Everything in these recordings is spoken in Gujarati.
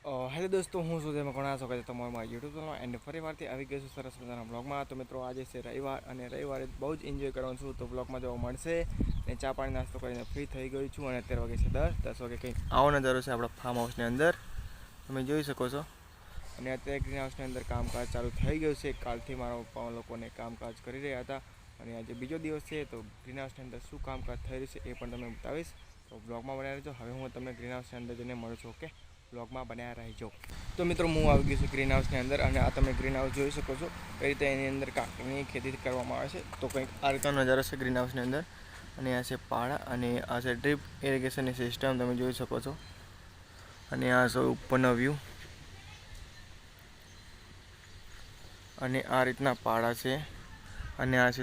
હેલો દોસ્તો, હું છું તેમાં ઘણા સ્વાગત છે તમારું મારા યુટ્યુબ ચેનલ એન્ડ ફરીવારથી આવી ગયું છું સરસ મજાના બ્લોગમાં. તો મિત્રો આજે છે રવિવાર અને રવિવારે બહુ જ એન્જોય કરવાનું છું, તો બ્લોગમાં જોવા મળશે. અને ચા પાણી નાસ્તો કરીને ફ્રી થઈ ગઈ છું અને અત્યારે વાગે છે 10 વાગે કંઈક આવો નજારો છે આપણા ફાર્મ હાઉસની અંદર, તમે જોઈ શકો છો. અને અત્યારે ગ્રીન હાઉસની અંદર કામકાજ ચાલુ થઈ ગયું છે. કાલથી મારા પપ્પા લોકોને કામકાજ કરી રહ્યા હતા અને આજે બીજો દિવસ છે, તો ગ્રીન હાઉસની અંદર શું કામકાજ થઈ રહ્યું છે એ પણ તમને બતાવીશ. તો બ્લોગમાં બનાવી રહેજો. હવે હું તમને ગ્રીન હાઉસની અંદર જઈને મળું છું. ઓકે, બ્લોગમાં બનાવ્યા રહેજો. તો મિત્રો, હું આવી ગયો છું ગ્રીન હાઉસની અંદર અને આ તમે ગ્રીન હાઉસ જોઈ શકો છો કઈ રીતે એની અંદર કાકડીની ખેતી કરવામાં આવે છે. તો કંઈક આ રીતનો નજારો છે ગ્રીન હાઉસની અંદર. અને આ છે પાડા અને આ છે ડ્રીપ ઇરિગેશનની સિસ્ટમ, તમે જોઈ શકો છો. અને આ છે ઉપરનો વ્યૂ અને આ રીતના પાડા છે. અને આ છે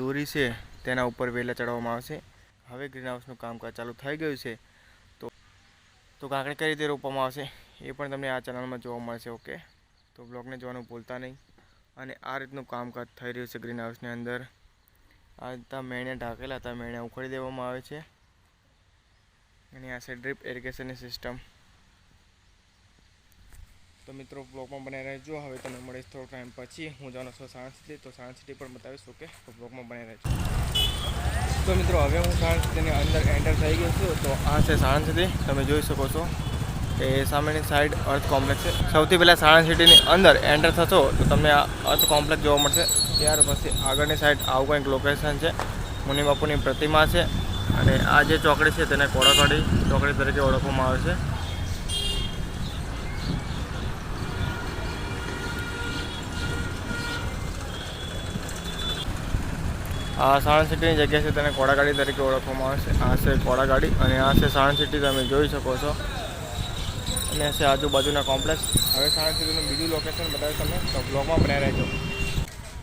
દોરી છે, તેના ઉપર વેલા ચડાવવામાં આવશે. હવે ગ્રીન હાઉસનું કામકાજ ચાલુ થઈ ગયું છે. તો કાકડી કઈ રીતે રોપવામાં આવશે એ પણ તમને આ ચેનલમાં જોવા મળશે. ઓકે, તો બ્લોગને જોવાનું ભૂલતા નહીં. અને આ રીતનું કામકાજ થઈ રહ્યું છે ગ્રીન હાઉસની અંદર. આ રીતના મેણે ઢાંકેલા હતા, મેણે ઉખાડી દેવામાં આવે છે. અને આ છે ડ્રીપ ઇરિગેશનની સિસ્ટમ. તો મિત્રો, બ્લોગમાં બનાવી રહેજો. હવે તમને મળીશ થોડો ટાઈમ પછી. હું જવાનો છું સાયન્સ સિટી, તો સાયન્સ સિટી પણ બતાવીશ. ઓકે, તો બ્લોગમાં બનાવી રહેજો. તો મિત્રો, હવે હું સાયન્સ સિટીની અંદર એન્ટર થઈ ગયો છું. તો આ છે સાયન્સ સિટી, તમે જોઈ શકો છો. એ સામેની સાઈડ અર્થ કોમ્પ્લેક્સ છે. સૌથી પહેલાં સાયન્સ સિટીની અંદર એન્ટર થશો તો તમને આ અર્થ કોમ્પ્લેક્સ જોવા મળશે. ત્યાર પછી આગળની સાઈડ આવું કંઈક લોકેશન છે. મુનિ બાપુની પ્રતિમા છે. અને આ જે ચોકડી છે તેને કોડાકાડી ચોકડી તરીકે ઓળખવામાં આવે છે. આ સાણંદ સિટીની જગ્યા છે, તેને કોડાગાડી તરીકે ઓળખવામાં આવે છે. આ છે કોડાગાડી અને આ છે સાણંદ સિટી, તમે જોઈ શકો છો. અને આ છે આજુબાજુના કોમ્પ્લેક્સ. હવે સાણંદ સિટીનું બીજું લોકેશન બતાવીશ તમને, તો બ્લોગમાં બનાવી રહેજો.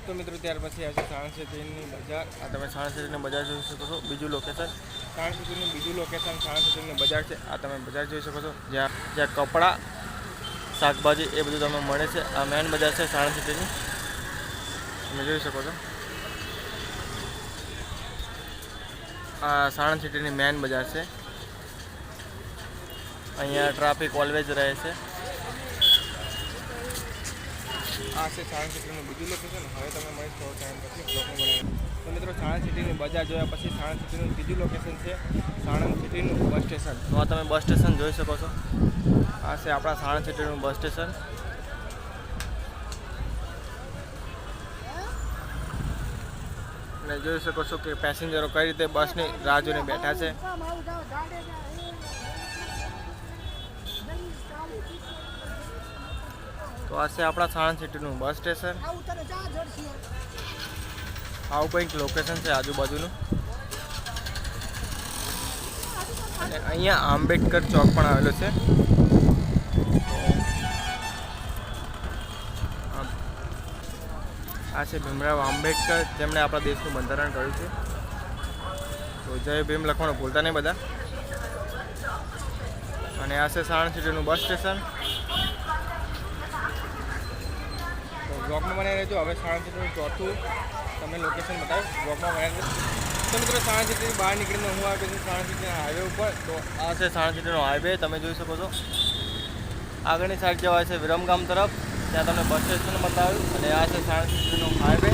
તો મિત્રો, ત્યાર પછી આ છે સાણંદ સિટીની બજાર. આ તમે સાણંદ સિટીની બજાર જોઈ શકો છો. બીજું લોકેશન સાણંદ સિટીનું બીજું લોકેશન સાણંદ સિટીની બજાર છે. આ તમે બજાર જોઈ શકો છો, જ્યાં કપડાં, શાકભાજી એ બધું તમને મળે છે. આ મેઇન બજાર છે સાણંદ સિટીની, તમે જોઈ શકો છો. આ સાણંદ સિટીની મેઇન બજાર છે. અહીંયા ટ્રાફિક ઓલવેઝ રહે છે. આ છે સાણંદ સિટીનું બીજું લોકેશન. હવે તમે મળીશ થોડો ટાઈમ પછી બ્લોગમાં બનાવી. તો મિત્રો, સાણંદ સિટીની બજાર જોયા પછી સાણંદ સિટીનું ત્રીજું લોકેશન છે સાણંદ સિટીનું બસ સ્ટેશન. તો આ તમે બસ સ્ટેશન જોઈ શકો છો. આ છે આપણા સાણંદ સિટીનું બસ સ્ટેશન. અને જોઈ શકો છો કે પેસેન્જરો કઈ રીતે બસની રાહ જોઈને બેઠા છે. તો આ છે આપણા સાણંદ સિટીનું બસ સ્ટેશન. આવું કંઈક લોકેશન છે આજુબાજુનું. અને અહીંયા આંબેડકર ચોક પણ આવેલો છે. આ છે ભીમરાવ આંબેડકર, જેમણે આપણા દેશનું બંધારણ કર્યું છે. તો જય ભીમ લખવાનું ભૂલતા નહીં બધા. અને આ છે સાણંદ સિટીનું બસ સ્ટેશન. તો બ્લોગમાં બનાવી રહેજો. હવે સાણંદ સિટીનું ચોથું તમને લોકેશન બતાવીશ, બ્લોગમાં બનાવી રહેજો. તો મિત્રો, સાણંદ સિટીની બહાર નીકળીને હું આવી છું સાણંદ સિટીના હાઈવે ઉપર. તો આ છે સાણંદ સિટીનો હાઈવે, તમે જોઈ શકો છો. આગળની સાઈડ જવાય છે વિરમગામ તરફ, ત્યાં તમને બસ સ્ટેશન બતાવ્યું. અને આ છે સાણંદ સિટીનો હાઈવે.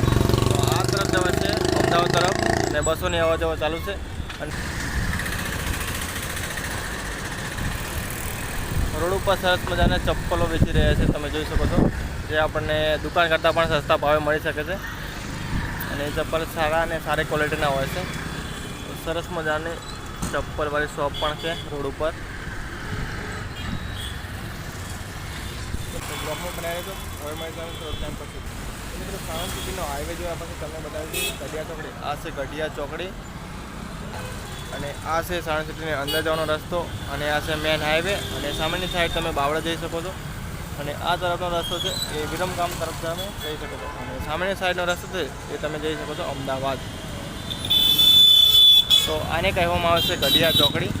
તો આ તરફ જવાય છે અમદાવાદ તરફ, અને બસોની અવર જવર ચાલુ છે. અને રોડ ઉપર સરસ મજાના ચપ્પલો વેચી રહ્યા છે, તમે જોઈ શકો છો. જે આપણને દુકાન કરતાં પણ સસ્તા ભાવે મળી શકે છે. અને એ ચપ્પલ સારા અને સારી ક્વોલિટીના હોય છે. તો સરસ મજાની ચપ્પલવાળી શોપ પણ છે રોડ ઉપર. બ્લોગમાં બનાવી રહેજો. હવે મારી સાથે થોડો ટાઈમ પછી. મિત્રો, સાણંદ સિટીનો હાઈવે જોયા પછી તમને બતાવી દઈશ ગઢિયા ચોકડી. આ છે ગઢિયા ચોકડી. અને આ છે સાણંદ સિટીની અંદર જવાનો રસ્તો. અને આ છે મેન હાઈવે. અને સામેની સાઈડ તમે બાવળા જઈ શકો છો. અને આ તરફનો રસ્તો છે એ વિરમગામ તરફ તમે જઈ શકો છો. અને સામેની સાઈડનો રસ્તો છે એ તમે જઈ શકો છો અમદાવાદ. તો આને કહેવામાં આવે છે ગઢિયા ચોકડી,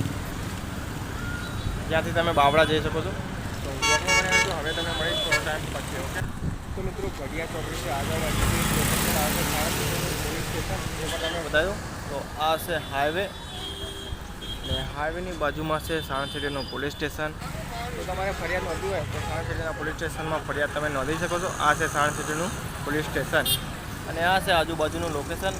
જ્યાંથી તમે બાવળા જઈ શકો છો. તો બ્લોગમાં બનાવી દો. હવે તમે મળી થોડો ટાઈમ પછી. ઓકે, તો મિત્રો, ગઢિયા ચોકડીથી આગળ લોકેશન આવે છે સાણંદ સિટીનું પોલીસ સ્ટેશન, એ પણ તમે બતાવ્યું. તો આ છે હાઈવે. અને હાઈવેની બાજુમાં છે સાણંદ સિટીનું પોલીસ સ્ટેશન. તો તો તમારે ફરિયાદ નોંધવી હોય તો સાણંદ સિટીના પોલીસ સ્ટેશનમાં ફરિયાદ તમે નોંધી શકો છો. આ છે સાણંદ સિટીનું પોલીસ સ્ટેશન અને આ છે આજુબાજુનું લોકેશન.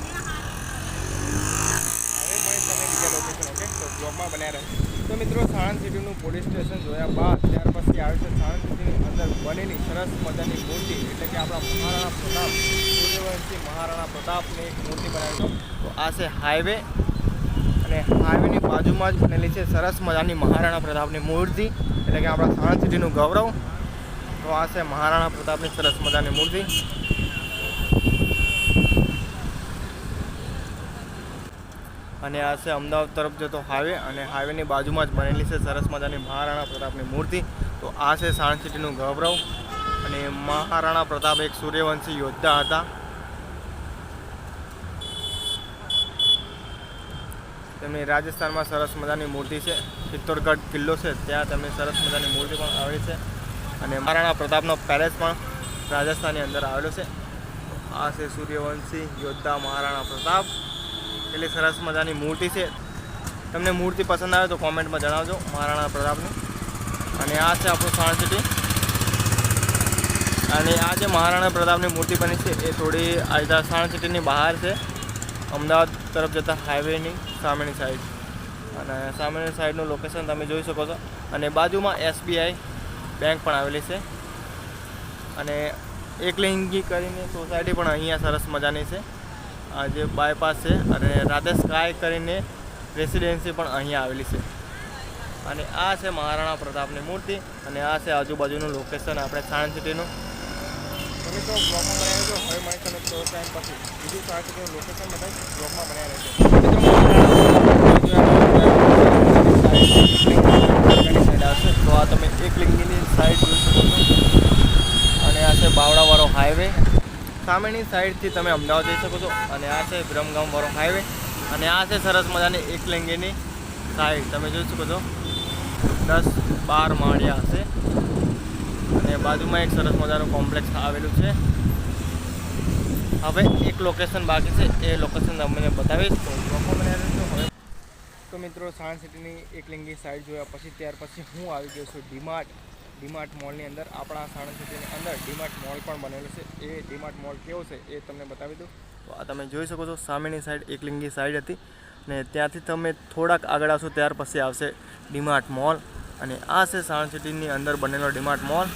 હવે મળીએ તમે બીજા લોકેશન. ઓકે, તો બ્લોગમાં બન્યા રહે. તો મિત્રો, સાણંદ સિટીનું પોલીસ સ્ટેશન જોયા બાદ ત્યાર પછી આવે છે સાણંદ સિટીની અંદર બનેલી સરસ મજાની મૂર્તિ, એટલે કે આપણા મહારાણા પ્રતાપ, સૂર્યવંશી મહારાણા પ્રતાપની એક મૂર્તિ બનાવી છે. તો આ છે હાઈવે અને હાઈવેની બાજુમાં જ બનેલી છે સરસ મજાની મહારાણા પ્રતાપની મૂર્તિ, એટલે કે આપણા સાણંદ સિટીનું ગૌરવ. તો આ છે મહારાણા પ્રતાપની સરસ મજાની મૂર્તિ. અને આ છે અમદાવાદ તરફ જતો હાઈવે અને હાઈવેની બાજુમાં જ બનેલી છે સરસ મજાની મહારાણા પ્રતાપની મૂર્તિ. તો આ છે સાણંદ સિટીનું ગૌરવ. અને મહારાણા પ્રતાપ એક સૂર્યવંશી યોદ્ધા હતા. તેમની રાજસ્થાનમાં સરસ મજાની મૂર્તિ છે. ચિત્તોડગઢ કિલ્લો છે, ત્યાં તેમની સરસ મજાની મૂર્તિ પણ આવેલી છે. અને મહારાણા પ્રતાપનો પેલેસ પણ રાજસ્થાનની અંદર આવેલો છે. આ છે સૂર્યવંશી યોદ્ધા મહારાણા પ્રતાપ. એટલી સરસ મજાની મૂર્તિ છે. તમને મૂર્તિ પસંદ આવે તો કોમેન્ટમાં જણાવજો મહારાણા પ્રતાપની. અને આ છે આપણું સાણંદ સિટી. અને આ જે મહારાણા પ્રતાપની મૂર્તિ બની છે એ થોડી આ સાણંદ સિટીની બહાર છે, અમદાવાદ તરફ જતા હાઈવેની સામેની સાઈડ. અને સામેની સાઈડનું લોકેશન તમે જોઈ શકો છો. અને બાજુમાં SBI બેંક પણ આવેલી છે. અને એકલિંગી કરીને સોસાયટી પણ અહીંયા સરસ મજાની છે. આ જે બાયપાસ છે અને રાધે સ્કાય કરીને રેસિડેન્સી પણ અહીંયા આવેલી છે. અને આ છે મહારાણા પ્રતાપની મૂર્તિ. અને આ છે આજુબાજુનું લોકેશન આપણે સાણંદ સિટીનું. તમે તો બ્લોગમાં બનાવ્યો છો. હવે મારી તમે થોડો ટાઈમ પછી બીજું સાણંદ સિટીનું લોકેશન બતાવી બ્લોગમાં બનાવ્યા રહેશે. સાઈડ આવશે તો આ તમે એકલિંગીની સાઈડ જોઈ શકો છો. અને આ છે બાવળાવાળો હાઈવે. સામેની સાઈડથી તમે અમદાવાદ જઈ શકો છો. અને આ છે બ્રહ્મગામવાળો હાઈવે. અને આ છે સરસ મજાની એકલિંગીની સાઈડ. તમે જોઈ શકો છો 10-12 માળિયા હશે. અને બાજુમાં એક સરસ મજાનું કોમ્પ્લેક્સ આવેલું છે. હવે એક લોકેશન બાકી છે, એ લોકેશન તમને બતાવીશ. તો લોકો બનાવી રહેજો. હવે તો મિત્રો, સાણંદ સિટીની એકલિંગી સાઈડ જોયા પછી ત્યાર પછી હું આવી ગયો છું ડીમાર્ટ મોલની અંદર. આપણા સાણંદ સિટીની અંદર ડીમાર્ટ મોલ પણ બનેલો છે. એ ડીમાર્ટ મોલ કેવો છે એ તમને બતાવી દઉં. તો આ તમે જોઈ શકો છો સામેની સાઈડ એકલિંગી સાઈડ હતી. અને ત્યાંથી તમે થોડાક આગળ આવશો ત્યાર પછી આવશે ડીમાર્ટ મોલ. અને આ છે સાણંદ સિટીની અંદર બનેલો ડીમાર્ટ મોલ.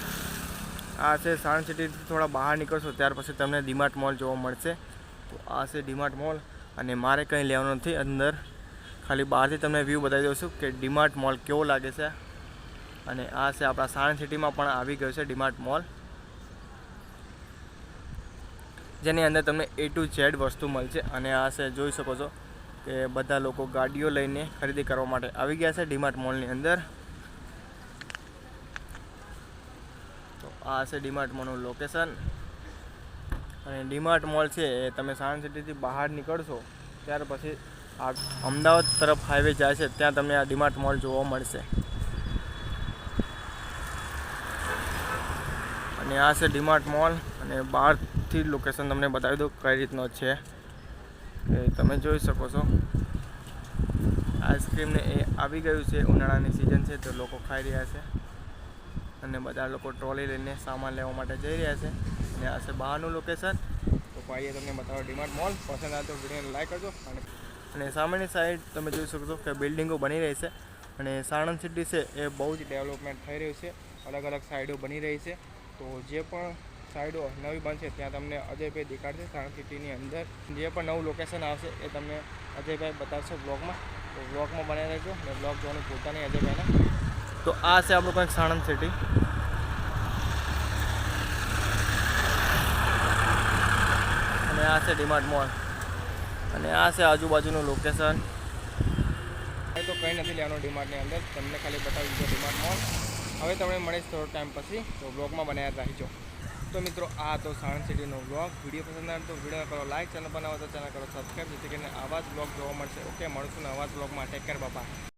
આ છે સાણંદ સિટીથી થોડા બહાર નીકળશો ત્યાર પછી તમને ડીમાર્ટ મોલ જોવા મળશે. તો આ છે ડીમાર્ટ મોલ. અને મારે કંઈ લેવાનું નથી અંદર, ખાલી બહારથી તમને વ્યૂ બતાવી દઉં છું કે ડીમાર્ટ મોલ કેવો લાગે છે. અને આ છે આપણા સાણંદ સિટીમાં પણ આવી ગયો છે ડીમાર્ટ મોલ, જેની અંદર તમને A to Z વસ્તુ મળશે. અને આ છે જોઈ શકો છો કે બધા લોકો ગાડીઓ લઈને ખરીદી કરવા માટે આવી ગયા છે ડીમાર્ટ મોલની અંદર. તો આ છે ડીમાર્ટ મોલનું લોકેશન. અને ડીમાર્ટ મોલ છે એ તમે સાણંદ સિટીથી બહાર નીકળશો ત્યાર પછી આ અમદાવાદ તરફ હાઈવે જાય છે ત્યાં તમને આ ડીમાર્ટ મોલ જોવા મળશે. અને આ છે ડીમાર્ટ મોલ. અને બહારથી લોકેશન તમને બતાવી દઉં કઈ રીતનો છે એ તમે જોઈ શકો છો. આઈસ્ક્રીમને એ આવી ગયું છે, ઉનાળાની સિઝન છે તો લોકો ખાઈ રહ્યા છે. અને બધા લોકો ટ્રોલી લઈને સામાન લેવા માટે જઈ રહ્યા છે. અને આ છે બહારનું લોકેશન. તો ભાઈએ તમને બતાવો ડીમાર્ટ મોલ. પસંદ આવે તો વિડીયોને લાઈક કરજો. અને સામેની સાઈડ તમે જોઈ શકો છો કે બિલ્ડિંગો બની રહી છે. અને સાણંદ સિટી છે એ બહુ જ ડેવલપમેન્ટ થઈ રહ્યું છે. અલગ અલગ સાઈડો બની રહી છે. તો જે પણ સાઈડો નવી બનશે ત્યાં તમને અજયભાઈ દેખાડશે. સાણંદ સિટીની અંદર જે પણ નવું લોકેશન આવશે એ તમને અજયભાઈ બતાવશે બ્લોગમાં. તો બ્લોગમાં બનાવી રહેજો અને બ્લોગ જોવાનું ભૂલતા નહીં અજયભાઈના. તો આ છે આપણું કંઈક સાણંદ સિટી. અને આ છે ડીમાર્ટ મોલ. અને આ છે આજુબાજુનું લોકેશન. તો કંઈ નથી લેવાનું ડીમાર્ટની અંદર, તમને ખાલી બતાવી દીધો ડીમાર્ટ મોલ. હવે તમને મળીશ થોડો ટાઈમ પછી. તો બ્લોગમાં બનાવ્યા રહેજો. તો મિત્રો, આ તો સાણંદ સિટીનો બ્લોગ. વિડીયો પસંદ આવે તો વિડીયો કરો લાઈક, ચેનલ બનાવો તો ચેનલ કરો સબસ્ક્રાઈબ, જેથી કરીને આવા જ બ્લોગ જોવા મળશે. ઓકે, મળશું ને આવા જ બ્લોગમાં. Take care, by.